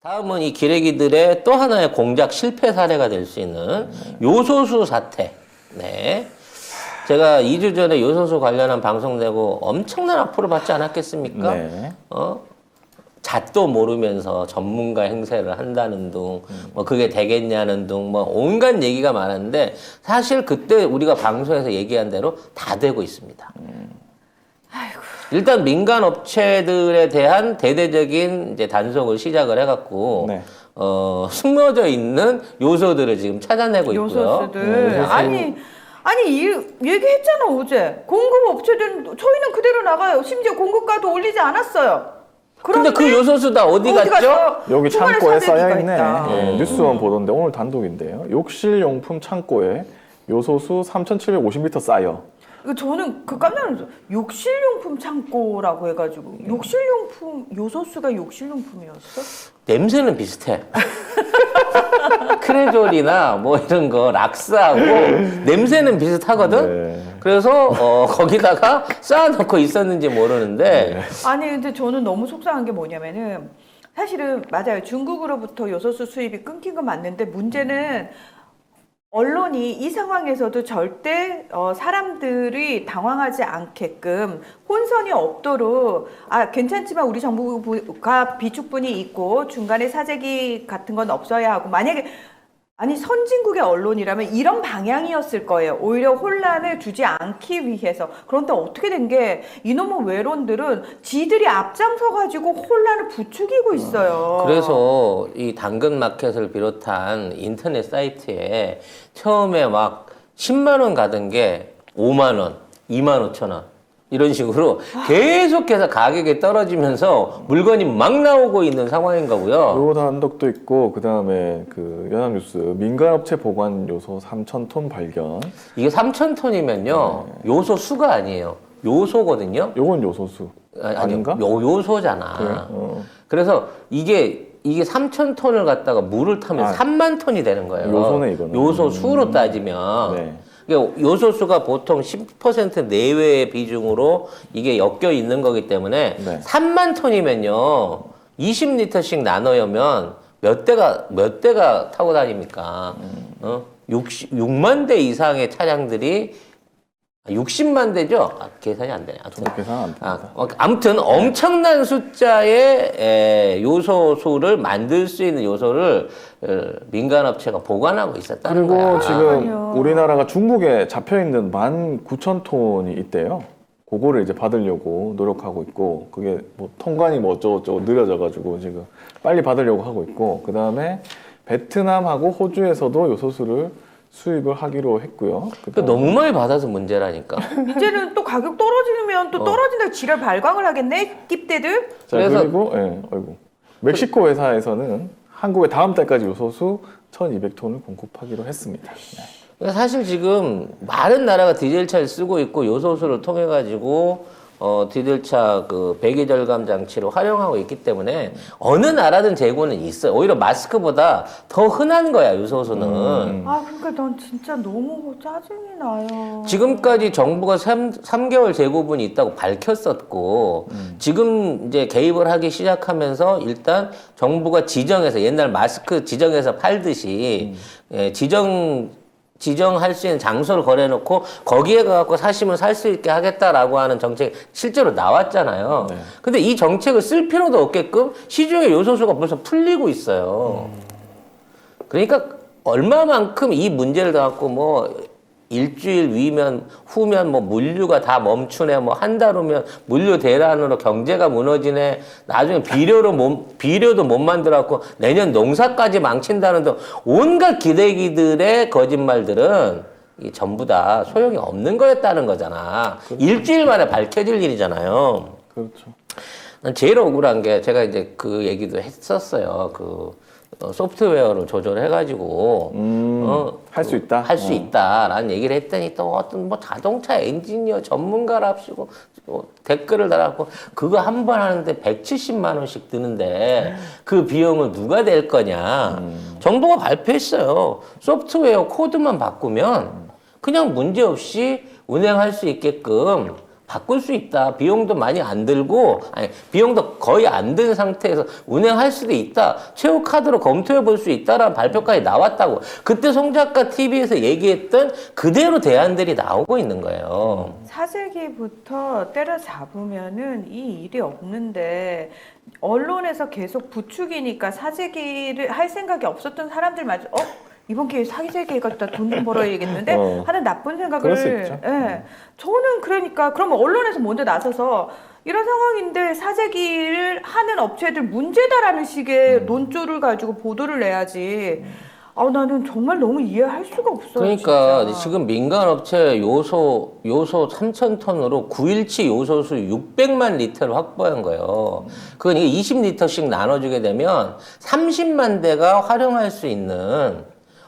다음은 이 기레기들의 또 하나의 공작 실패 사례가 될 수 있는 요소수 사태. 네. 제가 2주 전에 요소수 관련한 방송 내고 엄청난 악플을 받지 않았겠습니까? 네. 잣도 모르면서 전문가 행세를 한다는 등, 뭐 그게 되겠냐는 등, 뭐 온갖 얘기가 많았는데 사실 그때 우리가 방송에서 얘기한 대로 다 되고 있습니다. 아이고. 일단 민간 업체들에 대한 대대적인 이제 단속을 시작을 해갖고 네. 숨어져 있는 요소들을 지금 찾아내고 있고요. 요소수들. 아니 얘기했잖아 어제. 공급 업체들은 저희는 그대로 나가요. 심지어 공급가도 올리지 않았어요. 근데 그 요소수 다 어디 갔죠? 갔어요? 여기 주말에 창고에 사대기가 쌓여있네. 있다. 예, 뉴스원 보던데 오늘 단독인데요. 욕실용품 창고에 요소수 3,750리터 쌓여. 이거 저는 깜짝 놀랐어요. 욕실용품 창고라고 해가지고 욕실용품 요소수가 욕실용품이었어? 냄새는 비슷해. 크레졸이나 뭐 이런 거 락스하고 냄새는 비슷하거든. 네. 그래서 거기다가 쌓아놓고 있었는지 모르는데 아니 근데 저는 너무 속상한 게 뭐냐면은 사실은 맞아요. 중국으로부터 요소수 수입이 끊긴 건 맞는데 문제는 언론이 이 상황에서도 절대 사람들이 당황하지 않게끔 혼선이 없도록 괜찮지만 우리 정부가 비축분이 있고 중간에 사재기 같은 건 없어야 하고 만약에 선진국의 언론이라면 이런 방향이었을 거예요. 오히려 혼란을 주지 않기 위해서. 그런데 어떻게 된 게 이놈의 외론들은 지들이 앞장서 가지고 혼란을 부추기고 있어요. 그래서 이 당근마켓을 비롯한 인터넷 사이트에 처음에 막 10만 원 가던 게 5만 원, 2만 5천 원 이런 식으로 계속해서 가격이 떨어지면서 물건이 막 나오고 있는 상황인 거고요. 요 단독도 있고 그다음에 그 연합뉴스 민간업체 보관 요소 3,000톤 발견. 이게 3,000톤이면요 요소 수가 아니에요. 요소거든요. 요건 요소수. 아닌가? 요소잖아. 그래? 그래서 이게 3,000톤을 갖다가 물을 타면 3만 톤이 되는 거예요. 요소네 이거는. 요소 수로 따지면. 네. 그러니까 요소수가 보통 10% 내외의 비중으로 이게 엮여 있는 거기 때문에 네. 3만 톤이면요 20리터씩 나눠 여면 몇 대가 타고 다닙니까? 6만 대 이상의 차량들이 60만 대죠? 계산이 안 되네. 계산 안 됩니다. 아무튼 엄청난 숫자의 요소수를 만들 수 있는 요소를 민간업체가 보관하고 있었다는 그리고 거야. 지금 아니요. 우리나라가 중국에 잡혀있는 19,000톤이 있대요. 그거를 이제 받으려고 노력하고 있고, 그게 뭐 통관이 뭐 어쩌고저쩌고 느려져가지고 지금 빨리 받으려고 하고 있고, 그 다음에 베트남하고 호주에서도 요소수를 수입을 하기로 했고요. 너무 많이 받아서 문제라니까. 이제는 또 가격 떨어지면 또 떨어진다 지랄 발광을 하겠네 깁대들. 자, 그래서- 그리고 멕시코 회사에서는 한국에 다음 달까지 요소수 1,200톤을 공급하기로 했습니다. 네. 사실 지금 많은 나라가 디젤차를 쓰고 있고 요소수를 통해 가지고 디젤차 그 배기 절감 장치를 활용하고 있기 때문에 어느 나라든 재고는 있어요. 오히려 마스크보다 더 흔한 거야 요소수는. 그러니까 난 진짜 너무 짜증이 나요. 지금까지 정부가 3개월 재고분이 있다고 밝혔었고 지금 이제 개입을 하기 시작하면서 일단 정부가 지정해서 옛날 마스크 지정해서 팔듯이 지정할 수 있는 장소를 걸어놓고 거기에 가서 사시면 살 수 있게 하겠다라고 하는 정책이 실제로 나왔잖아요. 네. 근데 이 정책을 쓸 필요도 없게끔 시중에 요소수가 벌써 풀리고 있어요. 그러니까 얼마만큼 이 문제를 갖고 뭐 일주일 후면 뭐 물류가 다 멈추네, 뭐 한 달 후면 물류 대란으로 경제가 무너지네, 나중에 비료도 못 만들었고 내년 농사까지 망친다는 등 온갖 기대기들의 거짓말들은 이 전부 다 소용이 없는 거였다는 거잖아. 일주일 만에 밝혀질 일이잖아요. 그렇죠. 난 제일 억울한 게 제가 이제 그 얘기도 했었어요. 소프트웨어를 조절해가지고 할 수 있다? 할 수 있다라는 얘기를 했더니 또 어떤 뭐 자동차 엔지니어 전문가랍시고 댓글을 달았고 그거 한 번 하는데 170만 원씩 드는데 그 비용을 누가 낼 거냐. 정부가 발표했어요. 소프트웨어 코드만 바꾸면 그냥 문제없이 운행할 수 있게끔 바꿀 수 있다. 비용도 많이 안 들고, 아니, 비용도 거의 안 든 상태에서 운행할 수도 있다. 최후 카드로 검토해 볼 수 있다라는 발표까지 나왔다고. 그때 송 작가 TV에서 얘기했던 그대로 대안들이 나오고 있는 거예요. 사재기부터 때려잡으면은 이 일이 없는데 언론에서 계속 부추기니까 사재기를 할 생각이 없었던 사람들마저 이번 기회에 사재기 갖다 돈 좀 벌어야겠는데 하는 나쁜 생각을 그럴 수 있죠. 예. 저는 그러니까 그러면 언론에서 먼저 나서서 이런 상황인데 사재기를 하는 업체들 문제다라는 식의 논조를 가지고 보도를 내야지. 나는 정말 너무 이해할 수가 없어요. 그러니까 진짜. 지금 민간업체 요소 3,000톤으로 9일치 요소수 600만 리터를 확보한 거예요. 그건 이게 20리터씩 나눠주게 되면 30만 대가 활용할 수 있는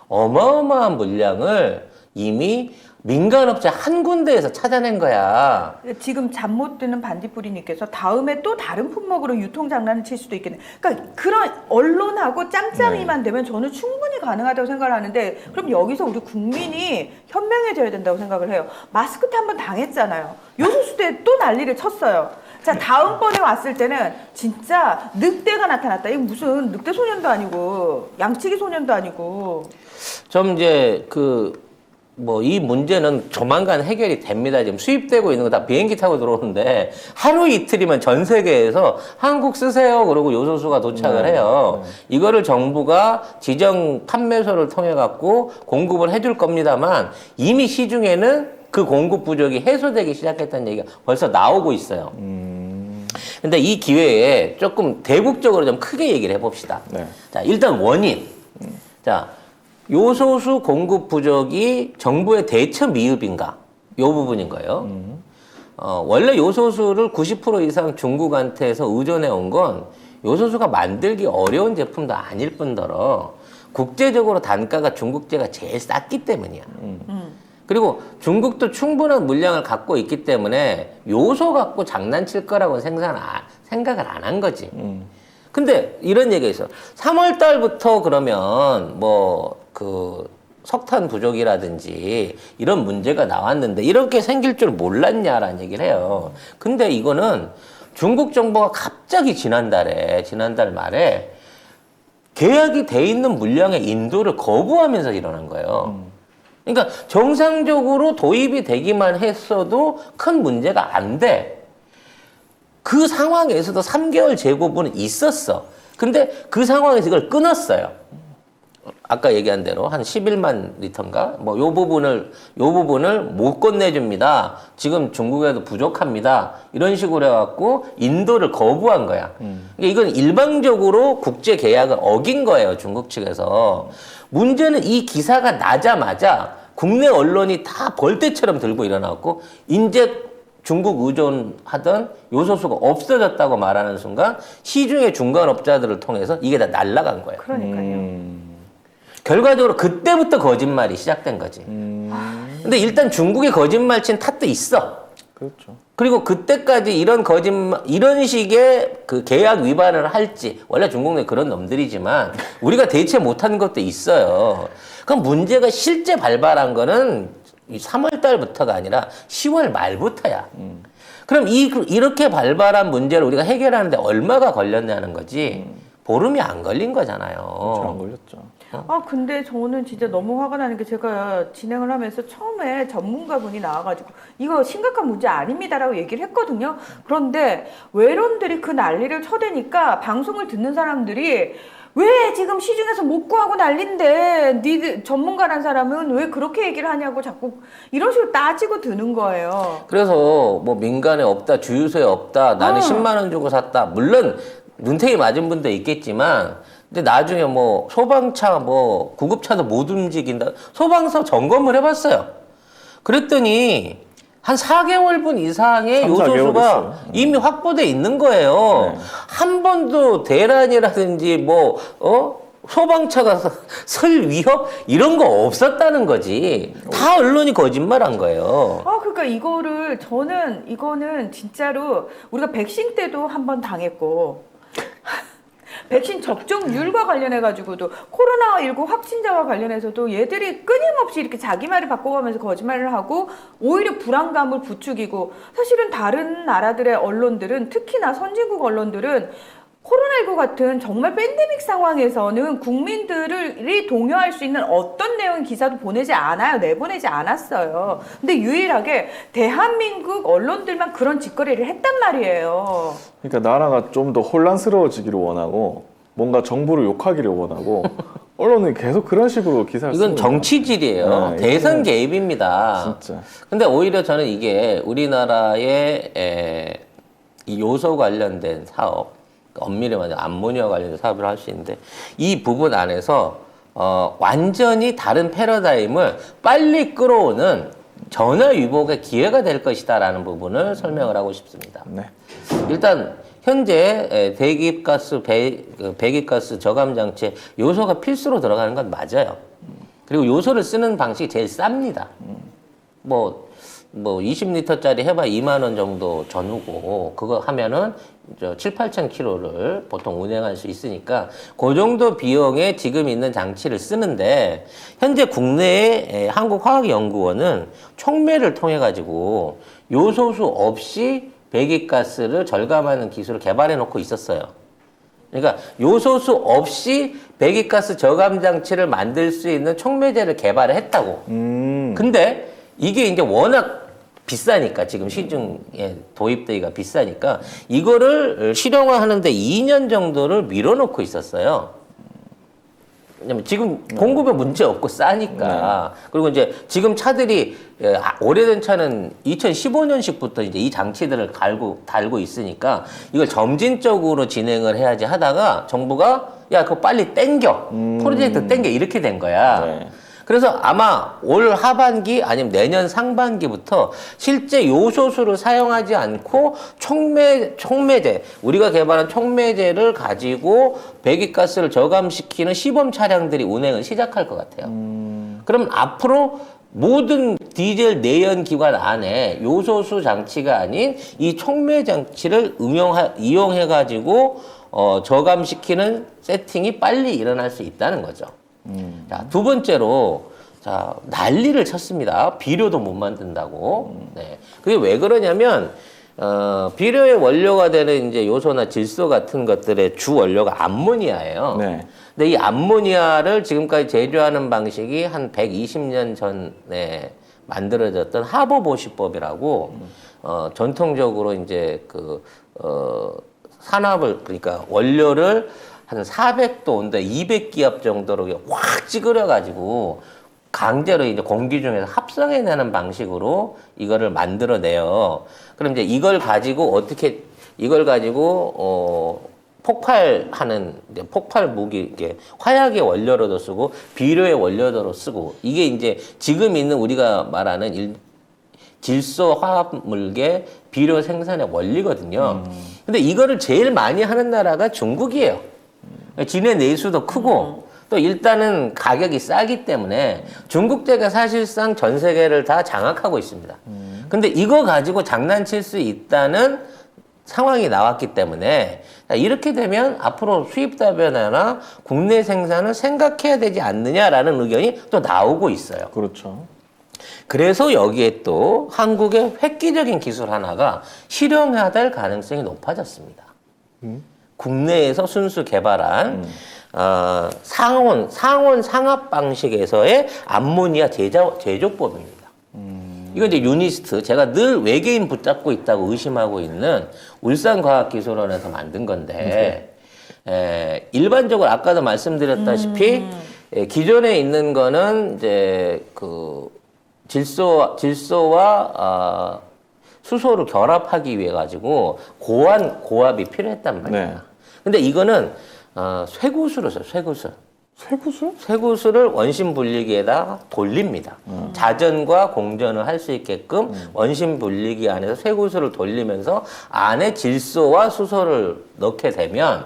어마어마한 물량을 이미 민간업체 한 군데에서 찾아낸 거야. 지금 잠 못 드는 반딧불이님께서 다음에 또 다른 품목으로 유통 장난을 칠 수도 있겠네. 그러니까 그런 언론하고 짬짬이만 되면 저는 충분히 가능하다고 생각을 하는데 그럼 여기서 우리 국민이 현명해져야 된다고 생각을 해요. 마스크 때 한번 당했잖아요. 요소수 때 또 난리를 쳤어요. 자, 다음번에 왔을 때는 진짜 늑대가 나타났다. 이거 무슨 늑대 소년도 아니고 양치기 소년도 아니고. 좀 이제 이 문제는 조만간 해결이 됩니다. 지금 수입되고 있는 거 다 비행기 타고 들어오는데 하루 이틀이면 전 세계에서 한국 쓰세요. 그러고 요소수가 도착을 해요. 이거를 정부가 지정 판매소를 통해 갖고 공급을 해줄 겁니다만 이미 시중에는 그 공급 부족이 해소되기 시작했다는 얘기가 벌써 나오고 있어요. 근데 이 기회에 조금 대국적으로 좀 크게 얘기를 해봅시다. 네. 자, 일단 원인. 자, 요소수 공급 부족이 정부의 대처 미흡인가? 요 부분인 거예요. 원래 요소수를 90% 이상 중국한테서 의존해 온 건 요소수가 만들기 어려운 제품도 아닐 뿐더러 국제적으로 단가가 중국제가 제일 쌌기 때문이야. 그리고 중국도 충분한 물량을 갖고 있기 때문에 요소 갖고 장난칠 거라고 생각을 안 한 거지. 근데 이런 얘기가 있어. 3월 달부터 그러면 석탄 부족이라든지 이런 문제가 나왔는데 이렇게 생길 줄 몰랐냐라는 얘기를 해요. 근데 이거는 중국 정부가 갑자기 지난달 말에 계약이 돼 있는 물량의 인도를 거부하면서 일어난 거예요. 그러니까 정상적으로 도입이 되기만 했어도 큰 문제가 안 돼. 그 상황에서도 3개월 재고분은 있었어. 근데 그 상황에서 이걸 끊었어요. 아까 얘기한 대로 한 11만 리터인가? 요 부분을 못 건네줍니다. 지금 중국에도 부족합니다. 이런 식으로 해갖고 인도를 거부한 거야. 그러니까 이건 일방적으로 국제 계약을 어긴 거예요. 중국 측에서. 문제는 이 기사가 나자마자 국내 언론이 다 벌떼처럼 들고 일어나고 이제 중국 의존하던 요소수가 없어졌다고 말하는 순간 시중의 중간업자들을 통해서 이게 다 날아간 거예요. 그러니까요. 결과적으로 그때부터 거짓말이 시작된 거지. 근데 일단 중국이 거짓말 친 탓도 있어. 그렇죠. 그리고 그때까지 이런 식의 그 계약 위반을 할지, 원래 중국 내 그런 놈들이지만 우리가 대체 못한 것도 있어요. 그럼 문제가 실제 발발한 거는 3월 달부터가 아니라 10월 말부터야. 그럼 이렇게 발발한 문제를 우리가 해결하는데 얼마가 걸렸냐는 거지. 보름이 안 걸린 거잖아요. 그렇죠. 안 걸렸죠. 근데 저는 진짜 너무 화가 나는 게 제가 진행을 하면서 처음에 전문가분이 나와가지고 이거 심각한 문제 아닙니다라고 얘기를 했거든요. 그런데 외론들이 그 난리를 쳐대니까 방송을 듣는 사람들이 왜 지금 시중에서 못 구하고 난린데 니들 전문가란 사람은 왜 그렇게 얘기를 하냐고 자꾸 이런 식으로 따지고 드는 거예요. 그래서 민간에 없다, 주유소에 없다, 나는 10만 원 주고 샀다. 물론 눈탱이 맞은 분도 있겠지만 근데 나중에 소방차 구급차도 못 움직인다. 소방서 점검을 해봤어요. 그랬더니 한 4개월분 이상의 3, 4개월 요소수가 있어요. 이미 확보돼 있는 거예요. 네. 한 번도 대란이라든지 소방차가 설 위협 이런 거 없었다는 거지. 다 언론이 거짓말한 거예요. 그러니까 이거는 진짜로 우리가 백신 때도 한 번 당했고 백신 접종률과 관련해가지고도 코로나19 확진자와 관련해서도 얘들이 끊임없이 이렇게 자기 말을 바꿔가면서 거짓말을 하고 오히려 불안감을 부추기고 사실은 다른 나라들의 언론들은 특히나 선진국 언론들은 코로나19 같은 정말 팬데믹 상황에서는 국민들이 동요할 수 있는 어떤 내용의 기사도 보내지 않아요. 내보내지 않았어요. 근데 유일하게 대한민국 언론들만 그런 짓거리를 했단 말이에요. 그러니까 나라가 좀 더 혼란스러워지기를 원하고 뭔가 정부를 욕하기를 원하고 언론은 계속 그런 식으로 기사를 쓰고 이건 정치질이에요. 네, 대선 이거는 개입입니다. 진짜. 근데 오히려 저는 이게 우리나라의 이 요소 관련된 사업, 엄밀히 말하면 암모니아 관련된 사업을 할 수 있는데 이 부분 안에서 완전히 다른 패러다임을 빨리 끌어오는 전화위복의 기회가 될 것이다라는 부분을 설명을 하고 싶습니다. 네. 일단 현재 배기가스 저감 장치에 요소가 필수로 들어가는 건 맞아요. 그리고 요소를 쓰는 방식이 제일 쌉니다. 뭐 20리터짜리 해봐 2만 원 정도 전후고 그거 하면은 7, 8천 킬로를 보통 운행할 수 있으니까 그 정도 비용에 지금 있는 장치를 쓰는데 현재 국내의 한국화학연구원은 촉매를 통해 가지고 요소수 없이 배기가스를 절감하는 기술을 개발해 놓고 있었어요. 그러니까 요소수 없이 배기가스 저감 장치를 만들 수 있는 촉매제를 개발을 했다고. 근데 이게 이제 워낙 비싸니까 지금 시중에 도입되기가 비싸니까 이거를 실용화하는데 2년 정도를 밀어놓고 있었어요. 왜냐면 지금 공급에 문제 없고 싸니까. 그리고 이제 지금 차들이 오래된 차는 2015년식부터 이제 이 장치들을 달고 있으니까 이걸 점진적으로 진행을 해야지 하다가 정부가 야 그거 빨리 땡겨 프로젝트 땡겨 이렇게 된 거야. 네. 그래서 아마 올 하반기 아니면 내년 상반기부터 실제 요소수를 사용하지 않고 촉매제, 우리가 개발한 촉매제를 가지고 배기가스를 저감시키는 시범 차량들이 운행을 시작할 것 같아요. 그럼 앞으로 모든 디젤 내연 기관 안에 요소수 장치가 아닌 이 촉매 장치를 이용해 가지고 저감시키는 세팅이 빨리 일어날 수 있다는 거죠. 자, 두 번째로, 자, 난리를 쳤습니다. 비료도 못 만든다고. 네. 그게 왜 그러냐면, 비료의 원료가 되는 이제 요소나 질소 같은 것들의 주 원료가 암모니아예요. 네. 근데 이 암모니아를 지금까지 제조하는 방식이 한 120년 전에 만들어졌던 하버보시법이라고, 전통적으로 이제 산업을, 그러니까 원료를 한 400도 온도에 200기압 정도로 확 찌그려가지고 강제로 이제 공기 중에서 합성해내는 방식으로 이거를 만들어내요. 그럼 이제 이걸 가지고 폭발하는 이제 폭발 무기, 이게 화약의 원료로도 쓰고 비료의 원료로도 쓰고 이게 이제 지금 있는 우리가 말하는 질소 화합물계 비료 생산의 원리거든요. 근데 이거를 제일 많이 하는 나라가 중국이에요. 지네 내수도 크고 또 일단은 가격이 싸기 때문에 중국제가 사실상 전 세계를 다 장악하고 있습니다. 근데 이거 가지고 장난칠 수 있다는 상황이 나왔기 때문에 이렇게 되면 앞으로 수입 다변화나 국내 생산을 생각해야 되지 않느냐라는 의견이 또 나오고 있어요. 그렇죠. 그래서 여기에 또 한국의 획기적인 기술 하나가 실용화될 가능성이 높아졌습니다. 국내에서 순수 개발한 상온 상압 방식에서의 암모니아 제조법입니다. 이건 이제 유니스트, 제가 늘 외계인 붙잡고 있다고 의심하고 있는 울산과학기술원에서 만든 건데, 일반적으로 아까도 말씀드렸다시피 기존에 있는 거는 이제 질소와 수소를 결합하기 위해 가지고 고압이 필요했단 말이에요. 네. 근데 이거는 쇠구슬을 써요. 쇠구슬. 쇠구슬? 쇠구슬을 원심 분리기에다가 돌립니다. 자전과 공전을 할 수 있게끔 원심 분리기 안에서 쇠구슬을 돌리면서 안에 질소와 수소를 넣게 되면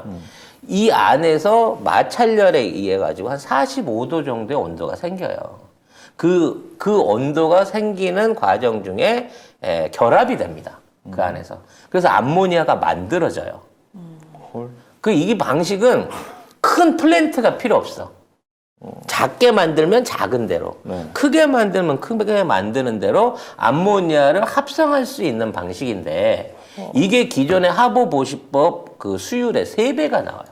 이 안에서 마찰열에 의해 가지고 한 45도 정도의 온도가 생겨요. 그 온도가 생기는 과정 중에 결합이 됩니다. 그 안에서. 그래서 암모니아가 만들어져요. 헐. 이 방식은 큰 플랜트가 필요 없어. 작게 만들면 작은 대로, 네. 크게 만들면 크게 만드는 대로 암모니아를 합성할 수 있는 방식인데 이게 기존의 하보보시법 그 수율의 3배가 나와요.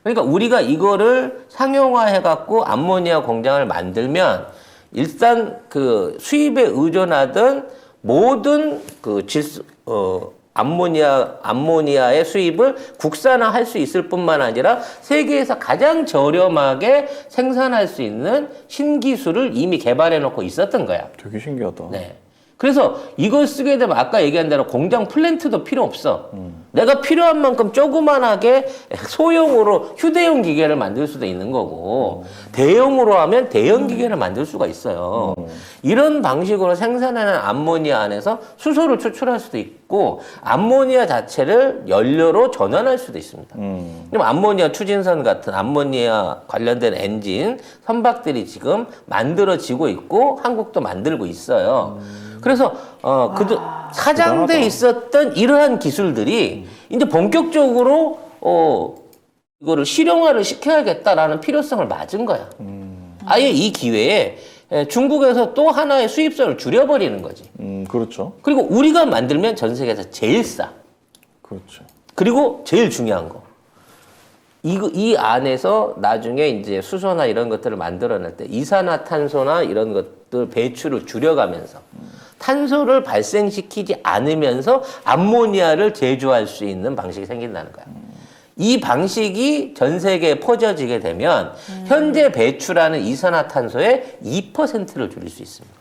그러니까 우리가 이거를 상용화해갖고 암모니아 공장을 만들면 일단 그 수입에 의존하던 모든 그 암모니아의 수입을 국산화할 수 있을 뿐만 아니라 세계에서 가장 저렴하게 생산할 수 있는 신기술을 이미 개발해 놓고 있었던 거야. 되게 신기하다. 네. 그래서 이걸 쓰게 되면 아까 얘기한 대로 공장 플랜트도 필요 없어. 내가 필요한 만큼 조그만하게 소형으로 휴대용 기계를 만들 수도 있는 거고 대형으로 하면 대형 기계를 만들 수가 있어요. 이런 방식으로 생산하는 암모니아 안에서 수소를 추출할 수도 있고 암모니아 자체를 연료로 전환할 수도 있습니다. 그럼 암모니아 추진선 같은 암모니아 관련된 엔진 선박들이 지금 만들어지고 있고 한국도 만들고 있어요. 그래서 사장돼 대단하다. 있었던 이러한 기술들이 이제 본격적으로 이거를 실용화를 시켜야겠다라는 필요성을 맞은 거야. 아예 이 기회에 중국에서 또 하나의 수입선을 줄여버리는 거지. 그렇죠. 그리고 우리가 만들면 전 세계에서 제일 싸. 그렇죠. 그리고 제일 중요한 거. 이 안에서 나중에 이제 수소나 이런 것들을 만들어낼 때 이산화탄소나 이런 것들 배출을 줄여가면서 탄소를 발생시키지 않으면서 암모니아를 제조할 수 있는 방식이 생긴다는 거야. 이 방식이 전 세계에 퍼져지게 되면 현재 배출하는 이산화탄소의 2%를 줄일 수 있습니다.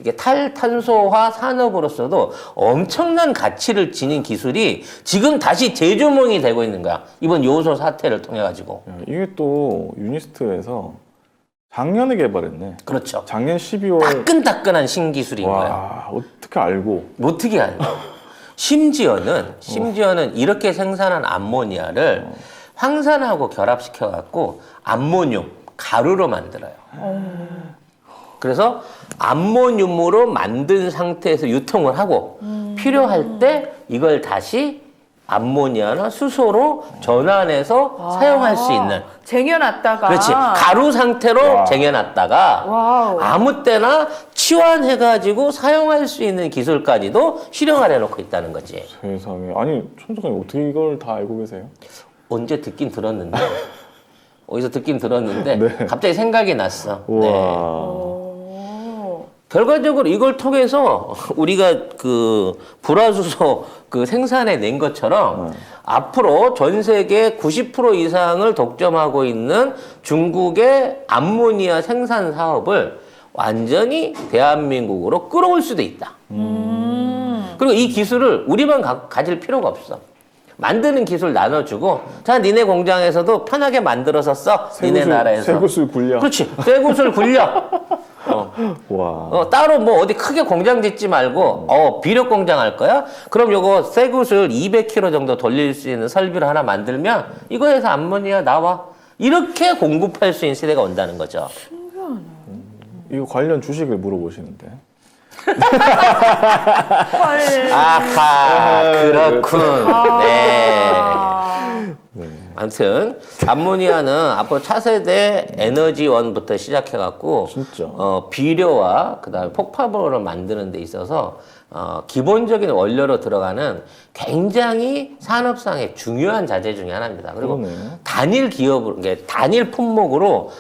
이게 탈탄소화 산업으로서도 엄청난 가치를 지닌 기술이 지금 다시 재조명이 되고 있는 거야. 이번 요소 사태를 통해 가지고. 이게 또 유니스트에서 작년에 개발했네. 그렇죠. 작년 12월. 따끈따끈한 신기술인 거야. 와, 어떻게 알고? 어떻게 알고? 심지어는 이렇게 생산한 암모니아를 황산하고 결합시켜 갖고 암모늄 가루로 만들어요. 그래서 암모늄으로 만든 상태에서 유통을 하고 필요할 때 이걸 다시 암모니아나 수소로 전환해서 사용할 수 있는. 쟁여놨다가. 그렇지. 가루 상태로 와. 쟁여놨다가 와우. 아무 때나 치환해가지고 사용할 수 있는 기술까지도 실용화해 놓고 있다는 거지. 세상에. 아니, 천 작가님 어떻게 이걸 다 알고 계세요? 언제 듣긴 들었는데. 어디서 듣긴 들었는데 네. 갑자기 생각이 났어. 우와. 네. 결과적으로 이걸 통해서 우리가 그 불화수소 그 생산해 낸 것처럼 앞으로 전 세계 90% 이상을 독점하고 있는 중국의 암모니아 생산 사업을 완전히 대한민국으로 끌어올 수도 있다. 그리고 이 기술을 우리만 가질 필요가 없어. 만드는 기술 나눠주고 자 니네 공장에서도 편하게 만들어서 써. 니네 나라에서. 쇠구슬 굴려. 그렇지. 쇠구슬 굴려. 와. 따로 뭐 어디 크게 공장 짓지 말고 비료 공장 할 거야? 그럼 요거 쇠구슬 200kg 정도 돌릴 수 있는 설비를 하나 만들면 이거에서 암모니아 나와. 이렇게 공급할 수 있는 시대가 온다는 거죠. 이거 관련 주식을 물어보시는데. 헐. 아하, 그렇군. 네. 네. 아무튼 암모니아는 앞으로 차세대 에너지원부터 시작해갖고 진짜. 비료와 그다음에 폭발물을 만드는 데 있어서 기본적인 원료로 들어가는 굉장히 산업상의 중요한 자재 중에 하나입니다. 그리고 그러네. 단일 기업으로, 그러니까 단일 품목으로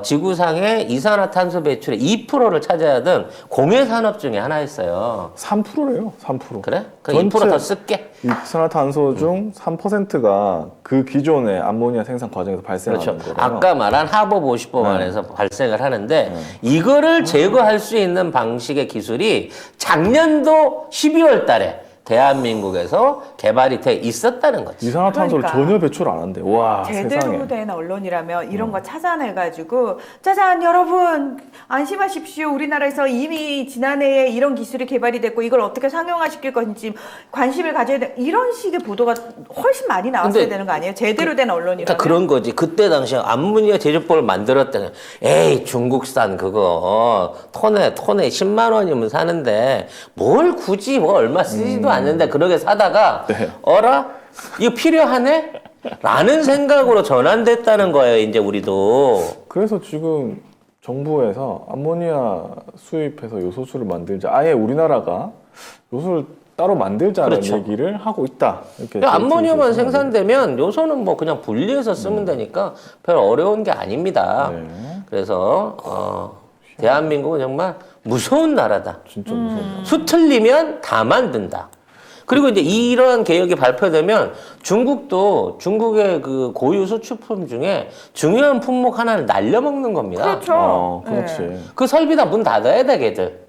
지구상의 이산화탄소 배출의 2%를 차지하던 공예 산업 중에 하나였어요. 3%래요. 3%. 그래? 그럼 2%더 쓸게. 이산화탄소 중 3%가 그 기존의 암모니아 생산 과정에서 발생하는 그렇죠. 거예요. 아까 말한 하버50법 안에서 발생을 하는데 이거를 제거할 수 있는 방식의 기술이 작년도 12월 달에 대한민국에서 개발이 돼 있었다는 거지. 이산화탄소를 그러니까. 전혀 배출 안 한대. 와, 제대로 세상에. 된 언론이라면 이런 거 찾아내가지고 짜잔 여러분 안심하십시오. 우리나라에서 이미 지난해에 이런 기술이 개발이 됐고 이걸 어떻게 상용화시킬 것인지 관심을 가져야 돼. 이런 식의 보도가 훨씬 많이 나왔어야 근데 되는 거 아니에요? 제대로 된 언론이라면. 그러니까 그런 거지. 그때 당시에 암모니아 제조법을 만들었다는 에이 중국산 그거 톤에 10만 원이면 사는데 뭘 굳이 뭐 얼마 쓰지도 않는데 그러게 사다가 네. 어라 이거 필요하네? 라는 생각으로 전환됐다는 거예요, 이제 우리도. 그래서 지금 정부에서 암모니아 수입해서 요소수를 만들자. 아예 우리나라가 요소를 따로 만들자는 그렇죠. 얘기를 하고 있다. 이렇게 암모니아만 JTBC 에서 생산되면 요소는 뭐 그냥 분리해서 쓰면 되니까 별 어려운 게 아닙니다. 네. 그래서 대한민국은 정말 무서운 나라다. 진짜 무서워. 수 틀리면 다 만든다. 그리고 이제 이러한 개혁이 발표되면 중국도 중국의 그 고유 수출품 중에 중요한 품목 하나를 날려먹는 겁니다. 그렇죠. 그렇지. 네. 그 설비 다 문 닫아야 되겠들.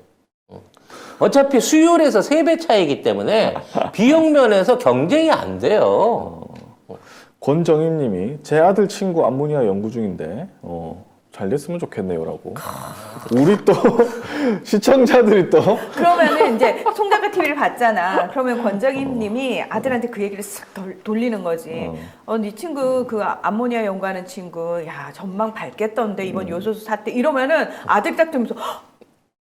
어차피 수율에서 3배 차이기 때문에 비용 면에서 경쟁이 안 돼요. 권정임님이 제 아들 친구 암모니아 연구 중인데 잘 됐으면 좋겠네요라고. 우리 또 시청자들이 또 그러면은 이제 송작가 TV를 봤잖아. 그러면 권정임 님이 아들한테 그 얘기를 쓱 돌리는 거지. 네 친구 그 암모니아 연구하는 친구 야 전망 밝겠던데 이번 요소수 사태 이러면은 아들이 딱 들으면서 "헉,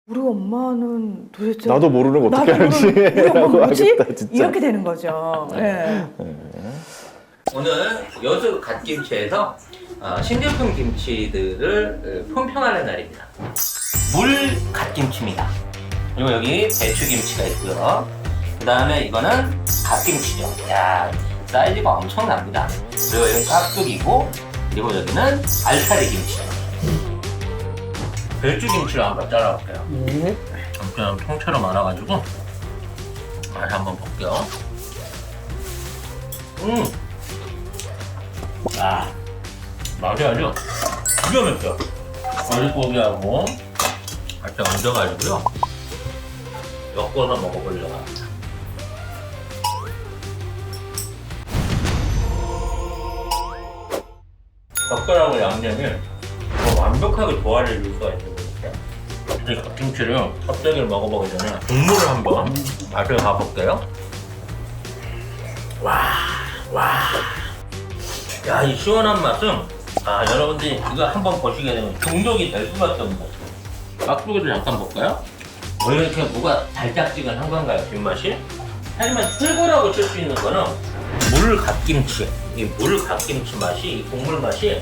우리 엄마는 도대체 나도 모르는 거 어떻게 나도 하는지 모르는 우리 엄마 라고 뭐지? 하겠다 진짜. 이렇게 되는 거죠. 네. 오늘 여수 갓김치에서 신제품 김치들을 품평하는 날입니다. 물 갓김치입니다. 그리고 여기 배추김치가 있고요. 그 다음에 이거는 갓김치죠. 야, 사이즈가 엄청납니다. 그리고 여기는 깍두기고, 그리고 여기는 알타리 김치. 배추김치를 한번 잘라볼게요. 엄청 통째로 말아가지고 맛 한번 볼게요. 맛이 아주 기가 막혀. 어리고기하고 같이 얹어가지고요. 엮어서 먹어보려고 합니다. 젓가락하고 양념이 완벽하게 조화를 이룰 수가 있는 거니까. 이 갓김치를 껍데기를 먹어보기 전에 국물을 한번 맛을 봐볼게요. 야, 이 시원한 맛은 여러분들이 이거 한번 보시게 되면 중독이 될 수밖에 없는 것 같아요. 깍두기도 잠깐 볼까요? 왜 이렇게 뭐가 달짝지근한 건가요, 뒷맛이? 하지만 최고라고 칠 수 있는 거는 물 갓김치. 이 물 갓김치 맛이, 이 국물 맛이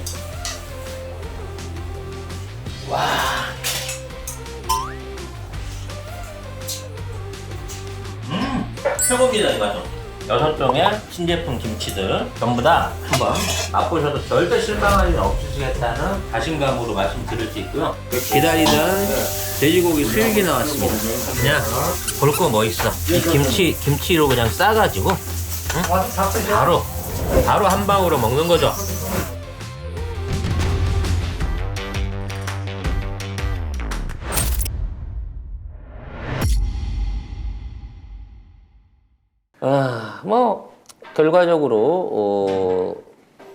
최고입니다, 이 맛은. 6종의 신제품 김치들 전부 다 한번 맛보셔도 절대 실망할 일 없으시겠다는 자신감으로 말씀드릴 수 있고요. 기다리던 돼지고기 수육이 나왔습니다. 그냥 볼 거 뭐 있어. 이 김치로 그냥 싸가지고 바로 한 방으로 먹는 거죠. 뭐 결과적으로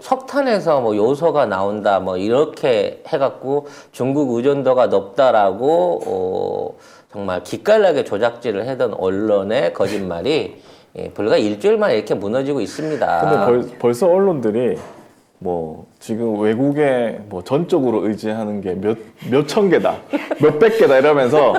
석탄에서 뭐 요소가 나온다 뭐 이렇게 해갖고 중국 의존도가 높다라고 정말 기깔나게 조작질을 하던 언론의 거짓말이 불과 일주일 만에 이렇게 무너지고 있습니다. 근데 벌써 언론들이 뭐 지금 외국에 뭐 전적으로 의지하는 게 몇 천 개다, 몇백 개다 이러면서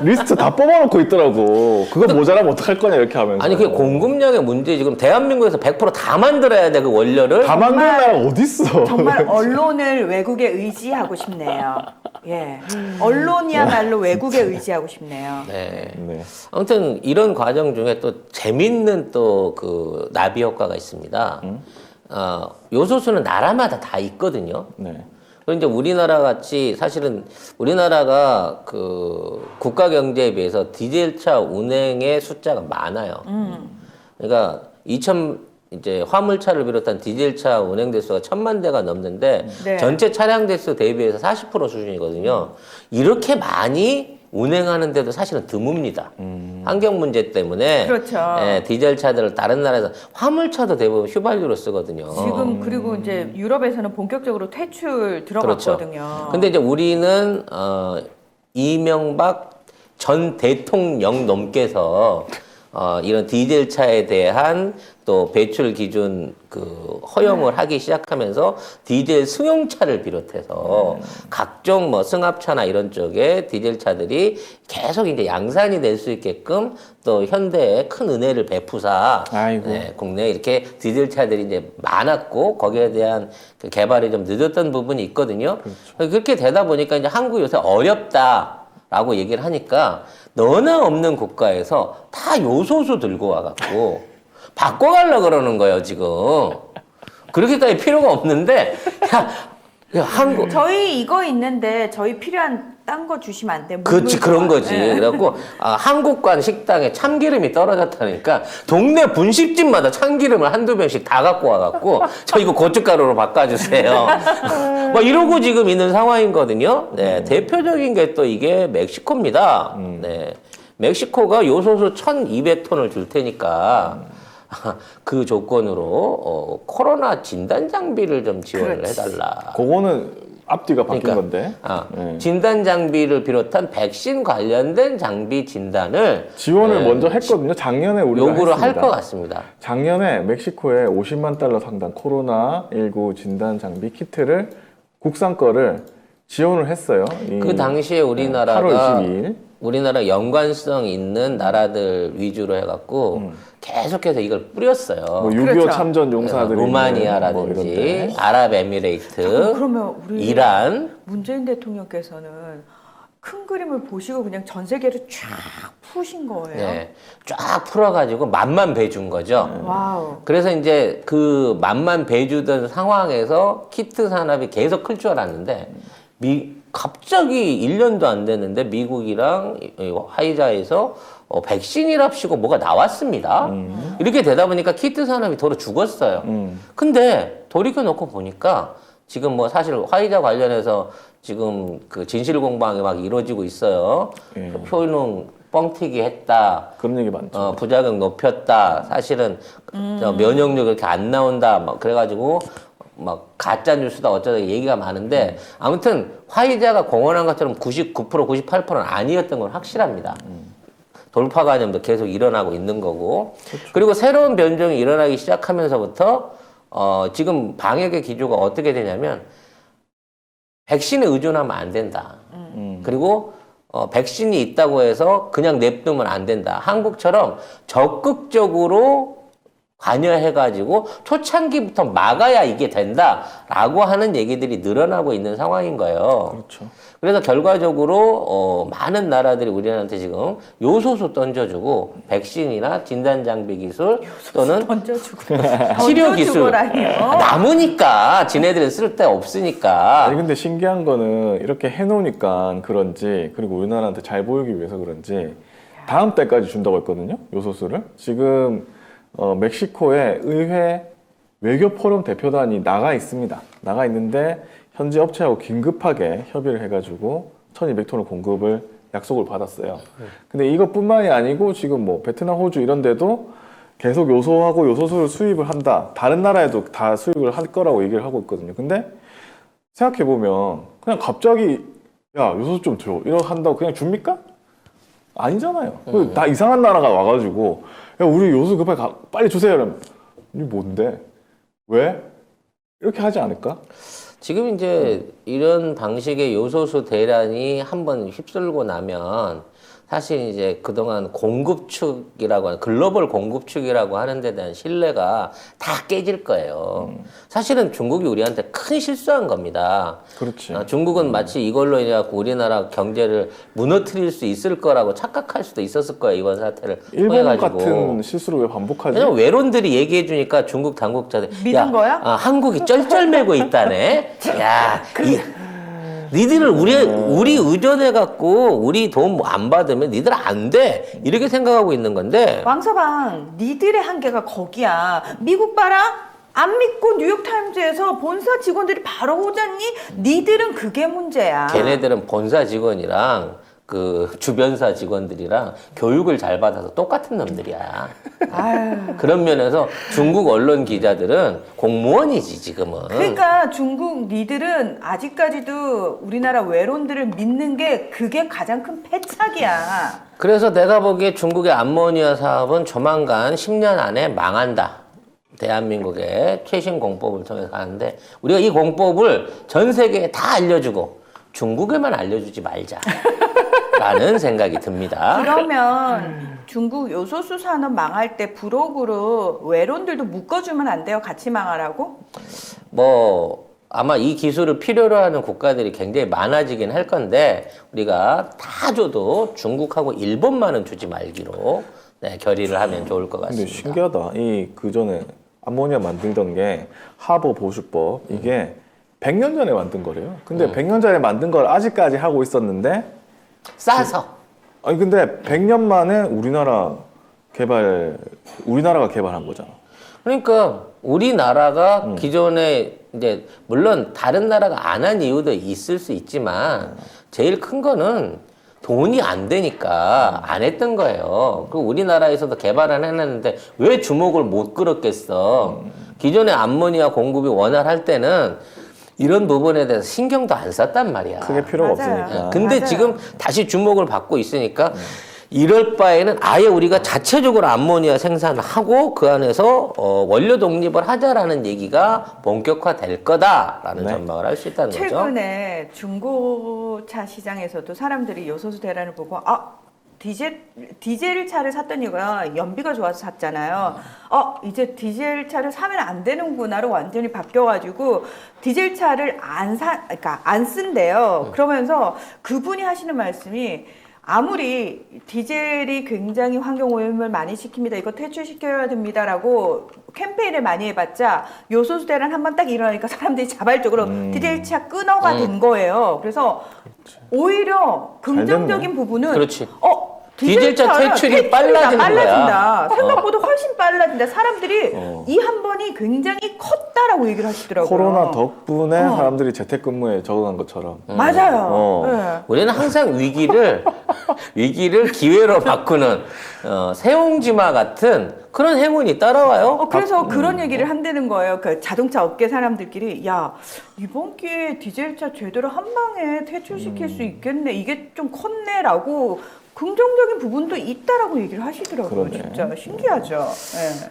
리스트 다 뽑아놓고 있더라고. 그거 모자라면 어떡할 거냐 이렇게 하면서. 아니 그게 공급량의 문제지. 그럼 대한민국에서 100%다 만들어야 돼 그 원료를. 다 만들 나라 어딨어. 정말 언론을 외국에 의지하고 싶네요. 예, 언론이야말로 외국에 의지하고 싶네요. 네. 네. 아무튼 이런 과정 중에 또 재밌는 또 그 나비 효과가 있습니다. 요소수는 나라마다 다 있거든요. 네. 그런데 우리나라 같이 사실은 우리나라가 그 국가 경제에 비해서 디젤차 운행의 숫자가 많아요. 그러니까 이제 화물차를 비롯한 디젤차 운행 대수가 1,000만 대가 넘는데 네. 전체 차량 대수 대비해서 40% 수준이거든요. 이렇게 많이 운행하는데도 사실은 드뭅니다. 환경 문제 때문에 그렇죠. 디젤 차들을 다른 나라에서 화물차도 대부분 휘발유로 쓰거든요. 지금 그리고 이제 유럽에서는 본격적으로 퇴출 들어갔거든요. 그렇죠. 근데 이제 우리는 이명박 전 대통령 넘께서 이런 디젤 차에 대한 또 배출 기준 그 허용을 하기 시작하면서 디젤 승용차를 비롯해서 각종 뭐 승합차나 이런 쪽에 디젤 차들이 계속 이제 양산이 될 수 있게끔 또 현대에 큰 은혜를 베푸사 아이고. 네, 국내에 이렇게 디젤 차들이 이제 많았고 거기에 대한 그 개발이 좀 늦었던 부분이 있거든요. 그렇게 되다 보니까 이제 한국 요새 어렵다라고 얘기를 하니까 너나 없는 국가에서 다 요소수 들고 와갖고 바꿔가려고 그러는 거예요, 지금. 그렇게까지 필요가 없는데, 야, 한국. 저희 이거 있는데 저희 필요한 딴 거 주시면 안 돼. 그렇지, 그런 거지. 네. 그래갖고, 한국관 식당에 참기름이 떨어졌다니까, 동네 분식집마다 참기름을 한두 병씩 다 갖고 와갖고, 저 이거 고춧가루로 바꿔주세요. 뭐 이러고 지금 있는 상황이거든요. 네, 대표적인 게 또 이게 멕시코입니다. 네. 멕시코가 요소수 1,200톤을 줄 테니까, 그 조건으로, 코로나 진단 장비를 좀 지원을 그렇지. 해달라. 그거는 앞뒤가 바뀐 그러니까, 건데. 네. 진단 장비를 비롯한 백신 관련된 장비 진단을 지원을 네, 먼저 했거든요. 작년에 우리가 요구를 할 했습니다. 것 같습니다. 작년에 멕시코에 50만 달러 상당 코로나19 진단 장비 키트를 국산 거를 지원을 했어요. 그 당시에 8월 우리나라가 22일. 우리나라 연관성 있는 나라들 위주로 해갖고 계속해서 이걸 뿌렸어요. 뭐 6.25 그렇죠. 참전 용사들이 뭐 루마니아라든지 이런데. 아랍에미레이트, 그러면 우리 이란. 문재인 대통령께서는 큰 그림을 보시고 그냥 전 세계를 쫙 푸신 거예요. 네, 쫙 풀어가지고 맛만 배준 거죠. 와우. 그래서 이제 그 맛만 배주던 상황에서 키트 산업이 계속 클 줄 알았는데 갑자기 1년도 안 됐는데 미국이랑 이 화이자에서 백신이랍시고 뭐가 나왔습니다. 이렇게 되다 보니까 키트 산업이 도로 죽었어요. 근데 돌이켜놓고 보니까 지금 뭐 사실 화이자 관련해서 지금 그 진실 공방이 막 이루어지고 있어요. 예. 효능 뻥튀기 했다. 그런 얘기 많죠. 부작용 높였다. 사실은 저 면역력 이렇게 안 나온다. 막 그래가지고 막 가짜 뉴스다 어쩌다 얘기가 많은데 아무튼 화이자가 공언한 것처럼 99% 98%는 아니었던 건 확실합니다. 돌파 감염도 계속 일어나고 있는 거고. 그리고 새로운 변종이 일어나기 시작하면서부터 지금 방역의 기조가 어떻게 되냐면 백신에 의존하면 안 된다. 그리고 백신이 있다고 해서 그냥 냅두면 안 된다. 한국처럼 적극적으로 관여해가지고 초창기부터 막아야 이게 된다라고 하는 얘기들이 늘어나고 있는 상황인 거예요. 그렇죠. 그래서 결과적으로 많은 나라들이 우리한테 지금 요소수 던져주고 백신이나 진단 장비 기술 또는 던져주고. 치료 기술 던져주고라니요. 남으니까 지네들은 쓸 데 없으니까. 아니 근데 신기한 거는 이렇게 해놓으니까 그런지 그리고 우리나라한테 잘 보이기 위해서 그런지 다음 달까지 준다고 했거든요. 요소수를. 지금 멕시코의 의회 외교 포럼 대표단이 나가 있습니다. 나가 있는데 현지 업체하고 긴급하게 협의를 해가지고 1,200톤의 공급을 약속을 받았어요. 근데 이것뿐만이 아니고 지금 뭐 베트남, 호주 이런 데도 계속 요소하고 요소수를 수입을 한다. 다른 나라에도 다 수입을 할 거라고 얘기를 하고 있거든요. 근데 생각해보면 그냥 갑자기 야 요소수 좀 줘. 이러고 한다고 그냥 줍니까? 아니잖아요. 다 이상한 나라가 와가지고 야 우리 요소수 급하게 빨리 주세요. 이러면 이게 뭔데? 왜? 이렇게 하지 않을까? 지금 이제 이런 방식의 요소수 대란이 한번 휩쓸고 나면 사실 이제 그동안 공급축이라고 하는 글로벌 공급축이라고 하는 데 대한 신뢰가 다 깨질 거예요. 사실은 중국이 우리한테 큰 실수한 겁니다. 그렇지. 중국은 마치 이걸로 인해 갖고 우리나라 경제를 무너뜨릴 수 있을 거라고 착각할 수도 있었을 거예요. 이번 사태를 일본 통해가지고. 같은 실수를 왜 반복하지? 왜냐면 외론들이 얘기해 주니까 중국 당국자들 믿은 거야? 한국이 쩔쩔매고 있다네. 야, 니들을 우리 의존해 갖고 우리 돈 안 받으면 니들 안 돼. 이렇게 생각하고 있는 건데. 왕서방, 니들의 한계가 거기야. 미국 봐라. 안 믿고 뉴욕타임즈에서 본사 직원들이 바로 오잖니? 니들은 그게 문제야. 걔네들은 본사 직원이랑 그 주변사 직원들이랑 교육을 잘 받아서 똑같은 놈들이야. 아유. 그런 면에서 중국 언론 기자들은 공무원이지 지금은. 그러니까 중국 니들은 아직까지도 우리나라 외론들을 믿는 게 그게 가장 큰 패착이야. 그래서 내가 보기에 중국의 암모니아 사업은 조만간 10년 안에 망한다. 대한민국의 최신 공법을 통해서 하는데 우리가 이 공법을 전 세계에 다 알려주고 중국에만 알려주지 말자. 라는 생각이 듭니다. 그러면 중국 요소수 산업 망할 때 부록으로 외론들도 묶어주면 안 돼요? 같이 망하라고? 뭐 아마 이 기술을 필요로 하는 국가들이 굉장히 많아지긴 할 건데 우리가 다 줘도 중국하고 일본만은 주지 말기로 네, 결의를 하면 좋을 것 근데 같습니다. 신기하다. 이 그전에 암모니아 만들던 게 하버 보수법 이게 100년 전에 만든 거래요. 근데 100년 전에 만든 걸 아직까지 하고 있었는데 싸서. 아니 근데 100년 만에 우리나라가 개발한 거잖아. 그러니까 우리나라가 기존에 이제 물론 다른 나라가 안 한 이유도 있을 수 있지만 제일 큰 거는 돈이 안 되니까 안 했던 거예요. 그 우리나라에서도 개발은 해놨는데 왜 주목을 못 끌었겠어? 기존에 암모니아 공급이 원활할 때는 이런 부분에 대해서 신경도 안 썼단 말이야. 크게 필요가 맞아요. 없으니까. 근데 맞아요. 지금 다시 주목을 받고 있으니까 이럴 바에는 아예 우리가 자체적으로 암모니아 생산을 하고 그 안에서 원료 독립을 하자라는 얘기가 본격화될 거다라는 네. 전망을 할 수 있다는 거죠. 최근에 중고차 시장에서도 사람들이 요소수 대란을 보고 디젤 차를 샀던 이유가 연비가 좋아서 샀잖아요. 이제 디젤 차를 사면 안 되는구나로 완전히 바뀌어가지고 디젤 차를 그러니까 안 쓴대요. 그러면서 그분이 하시는 말씀이 아무리 디젤이 굉장히 환경 오염을 많이 시킵니다. 이거 퇴출시켜야 됩니다라고 캠페인을 많이 해봤자 요소수 대란 한번 딱 일어나니까 사람들이 자발적으로 디젤 차 끊어가 된 거예요. 그래서 오히려 긍정적인 부분은 그렇지. 디젤차 디젤차 퇴출이 빨라지는 거야. 빨라진다. 생각보다 훨씬 빨라진다. 사람들이 이 한 번이 굉장히 컸다라고 얘기를 하시더라고요. 코로나 덕분에 사람들이 재택근무에 적응한 것처럼. 맞아요. 네. 우리는 항상 위기를 기회로 바꾸는 세옹지마 같은 그런 행운이 따라와요. 그래서 그런 얘기를 한다는 거예요. 그 자동차 업계 사람들끼리 야 이번 기회에 디젤차 제대로 한 방에 퇴출시킬 수 있겠네. 이게 좀 컸네라고 긍정적인 부분도 있다라고 얘기를 하시더라고요. 그러네. 진짜 신기하죠. 네.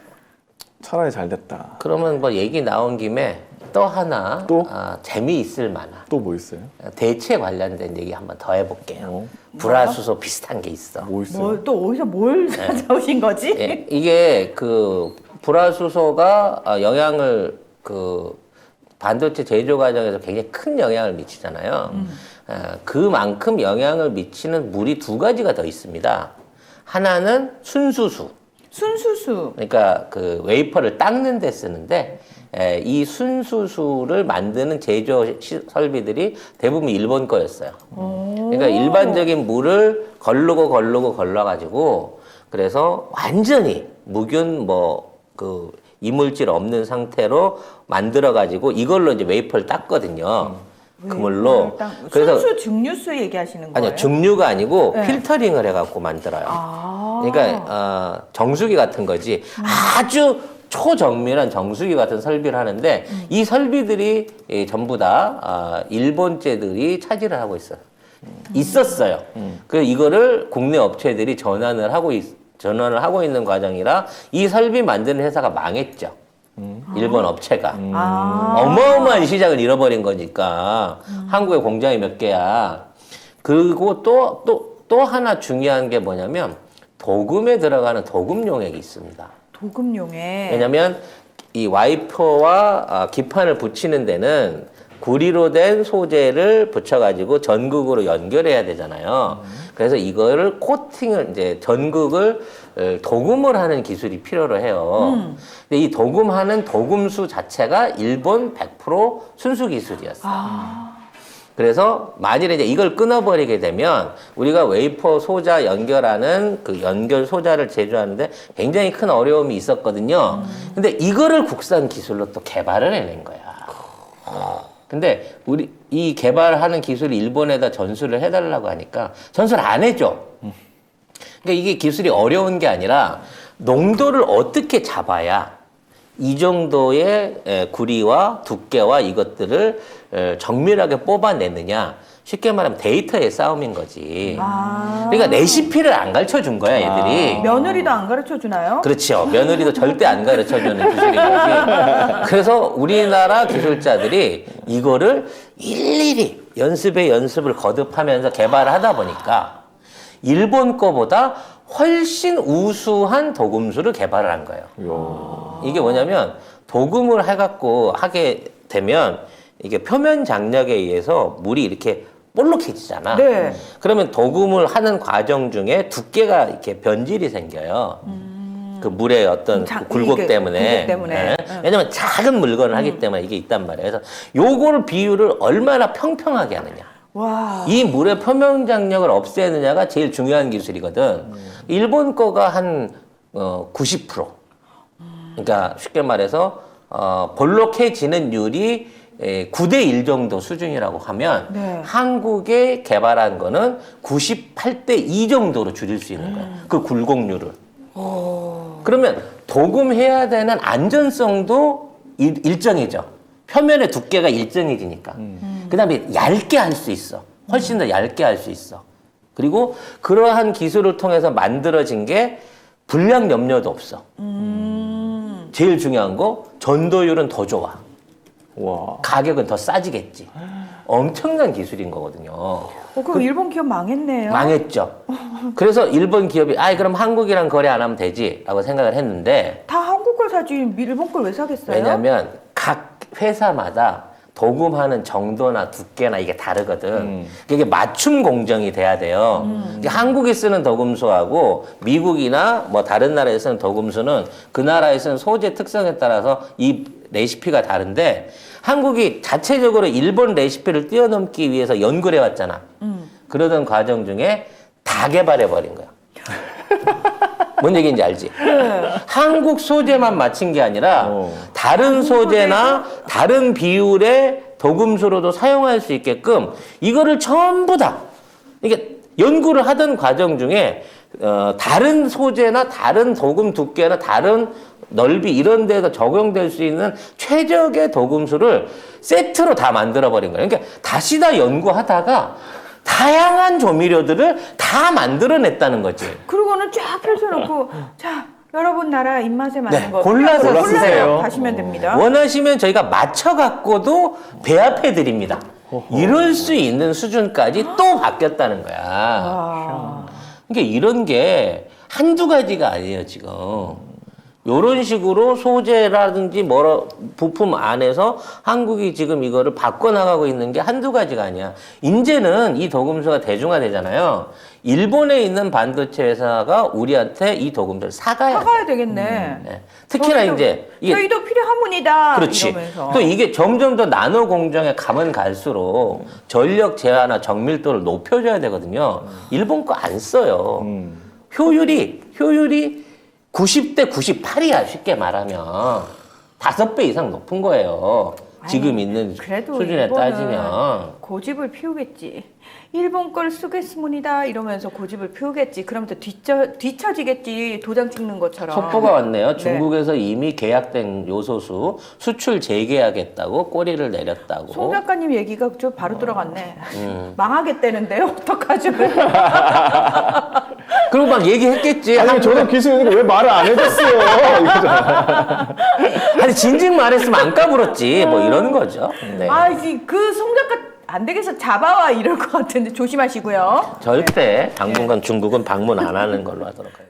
차라리 잘 됐다. 그러면 뭐 얘기 나온 김에 또 하나 또? 재미있을 만한 또 뭐 있어요? 대체 관련된 얘기 한번 더 해볼게요. 어? 불화수소 비슷한 게 있어. 뭐 있어요? 또 어디서 뭘 찾아오신 거지? 예, 이게 그 불화수소가 영향을 그 반도체 제조 과정에서 굉장히 큰 영향을 미치잖아요. 그만큼 영향을 미치는 물이 두 가지가 더 있습니다. 하나는 순수수. 순수수. 그러니까 그 웨이퍼를 닦는 데 쓰는데 이 순수수를 만드는 제조 설비들이 대부분 일본 거였어요. 그러니까 일반적인 물을 걸러가지고 그래서 완전히 무균 그 이물질 없는 상태로 만들어가지고 이걸로 이제 웨이퍼를 닦거든요. 그물로. 그래서 순수 증류수 얘기하시는 거예요? 아니요, 증류가 아니고 네. 필터링을 해갖고 만들어요. 그러니까 정수기 같은 거지. 아주 초정밀한 정수기 같은 설비를 하는데 이 설비들이 전부 다 일본제들이 차지를 하고 있었어요. 그 이거를 국내 업체들이 전환을 하고 있는 과정이라 이 설비 만드는 회사가 망했죠. 일본 업체가. 어마어마한 시장을 잃어버린 거니까 한국에 공장이 몇 개야. 그리고 또 하나 중요한 게 뭐냐면 도금에 들어가는 도금 용액이 있습니다. 도금용에. 왜냐면 이 와이퍼와 기판을 붙이는 데는 구리로 된 소재를 붙여가지고 전극으로 연결해야 되잖아요. 그래서 이거를 코팅을 이제 전극을 도금을 하는 기술이 필요로 해요. 근데 이 도금하는 도금수 자체가 일본 100% 순수 기술이었어요. 그래서 만일에 이제 이걸 끊어버리게 되면 우리가 웨이퍼 소자 연결하는 그 연결 소자를 제조하는데 굉장히 큰 어려움이 있었거든요. 근데 이거를 국산 기술로 또 개발을 해낸 거야. 근데 우리 이 개발하는 기술을 일본에다 전수를 해달라고 하니까 전수를 안 해줘. 그러니까 이게 기술이 어려운 게 아니라 농도를 어떻게 잡아야 이 정도의 구리와 두께와 이것들을 정밀하게 뽑아내느냐. 쉽게 말하면 데이터의 싸움인 거지. 그러니까 레시피를 안 가르쳐 준 거야, 얘들이. 며느리도 안 가르쳐 주나요? 그렇죠. 며느리도 절대 안 가르쳐 주는 기술인 거지. 그래서 우리나라 기술자들이 이거를 일일이 연습을 거듭하면서 개발을 하다 보니까 일본 거보다 훨씬 우수한 도금술을 개발을 한 거예요. 이게 뭐냐면 도금을 해갖고 하게 되면 이게 표면 장력에 의해서 물이 이렇게 볼록해지잖아. 네. 그러면 도금을 하는 과정 중에 두께가 이렇게 변질이 생겨요. 그 물의 어떤 그 굴곡 이게 때문에. 굴곡 때문에. 네. 왜냐면 작은 물건을 하기 때문에 이게 있단 말이에요. 그래서 요거를 비율을 얼마나 평평하게 하느냐. 와. 이 물의 표면 장력을 없애느냐가 제일 중요한 기술이거든. 일본 거가 한 90%. 그러니까 쉽게 말해서 볼록해지는 율이 9대 1 정도 수준이라고 하면 네. 한국에 개발한 거는 98대 2 정도로 줄일 수 있는 거예요. 그 굴곡률을. 그러면 도금해야 되는 안전성도 일정해져. 표면의 두께가 일정해지니까. 그다음에 얇게 할 수 있어. 훨씬 더 얇게 할 수 있어. 그리고 그러한 기술을 통해서 만들어진 게 불량 염려도 없어. 제일 중요한 거 전도율은 더 좋아. 와. 가격은 더 싸지겠지. 엄청난 기술인 거거든요. 그럼 일본 기업 망했네요. 망했죠. 그래서 일본 기업이 그럼 한국이랑 거래 안 하면 되지라고 생각을 했는데 다 한국 걸 사지 일본 걸 왜 사겠어요? 왜냐하면 각 회사마다 도금하는 정도나 두께나 이게 다르거든. 이게 맞춤 공정이 돼야 돼요. 이게 한국이 쓰는 도금수하고 미국이나 뭐 다른 나라에 쓰는 도금수는 그 나라에 쓰는 소재 특성에 따라서 이 레시피가 다른데 한국이 자체적으로 일본 레시피를 뛰어넘기 위해서 연구를 해왔잖아. 그러던 과정 중에 다 개발해버린 거야. 뭔 얘기인지 알지? 한국 소재만 맞춘 게 아니라 다른 소재나 다른 비율의 도금수로도 사용할 수 있게끔 이거를 전부 다 이게 연구를 하던 과정 중에 다른 소재나 다른 도금 두께나 다른 넓이 이런 데서 적용될 수 있는 최적의 도금수를 세트로 다 만들어버린 거예요. 그러니까 다시 다 연구하다가 다양한 조미료들을 다 만들어냈다는 거지. 그러고는 쫙 펼쳐놓고 자 여러분 나라 입맛에 맞는 네, 거 골라서 골라서 쓰세요. 가시면 됩니다. 원하시면 저희가 맞춰갖고도 배합해 드립니다. 이럴 수 있는 수준까지 또 바뀌었다는 거야. 와. 그러니까 이런 게 한두 가지가 아니에요, 지금. 요런 식으로 소재라든지 부품 안에서 한국이 지금 이거를 바꿔나가고 있는 게 한두 가지가 아니야. 이제는 이 도금수가 대중화되잖아요. 일본에 있는 반도체 회사가 우리한테 이 도금수를 사가야 돼. 사가야 되겠네. 네. 특히나 저희도- 이제 이게 저희도 필요합니다. 그렇지. 이러면서. 또 이게 점점 더 나노 공정에 가면 갈수록 전력 제한이나 정밀도를 높여줘야 되거든요. 일본 거 안 써요. 효율이 90대 98이야, 쉽게 말하면. 5배 이상 높은 거예요. 지금 아니, 있는 그래도 수준에 일본은 따지면. 고집을 피우겠지. 일본 걸 쓰겠습니다. 이러면서 고집을 피우겠지. 그러면 또 뒤처지겠지. 도장 찍는 것처럼. 속보가 왔네요. 네. 중국에서 이미 계약된 요소수 수출 재개하겠다고 꼬리를 내렸다고. 송 작가님 얘기가 좀 바로 들어갔네. 망하겠다는데요? 어떡하죠? 그리고 막 얘기했겠지. 아니 저도 기술인데 왜 말을 안 해줬어요? 이거잖아. 아니 진즉 말했으면 안 까불었지. 뭐 이런 거죠. 네. 아, 그 송 작가 안 되겠어. 잡아와 이럴 것 같은데 조심하시고요. 절대 당분간 중국은 방문 안 하는 걸로 하도록 하겠습니다.